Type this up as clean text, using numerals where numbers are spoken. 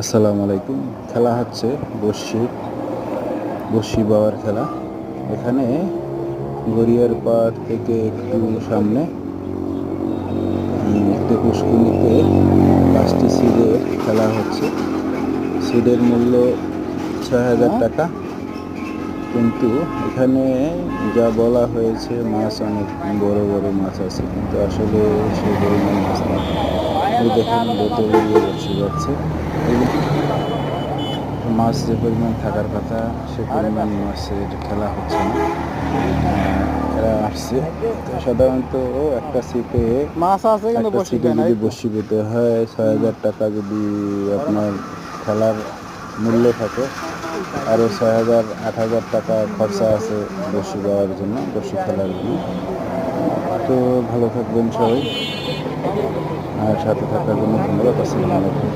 আসসালামু আলাইকুম। খেলা হচ্ছে বড়শি বাওয়ার খেলা। এখানে গড়িয়ার পাড় থেকে একটু সামনে একটি পুষ্কুনিতে 5টি সিডের খেলা হচ্ছে। সিডের মূল্য ৬,০০০ টাকা, কিন্তু এখানে যা বলা হয়েছে মাছ অনেক বড় বড় মাছ আছে, কিন্তু আসলে সেই পরিমাণ মাছ নেই। এই দেখেন বোতল দিয়ে বসে যাচ্ছে। মাছ যে পরিমাণ থাকার কথা সে পরিমাণ মাছের খেলা হচ্ছে না। এরা আসছে তো সাধারণত একটা সিটে মাছ আছে কিন্তু একটা বসি সিটে খায় না, যদি এই তো। বসি পেতে হয় ৬,০০০ টাকা, যদি আপনার খেলার মূল্য থাকে আরও ৬,০০০ ৮,০০০ টাকা খরচা আছে বসি দেওয়ার জন্য, বসি খেলার জন্য। তো ভালো থাকবেন সবাই, আর সাথে থাকার জন্য ধন্যবাদ। আসসালামু আলাইকুম।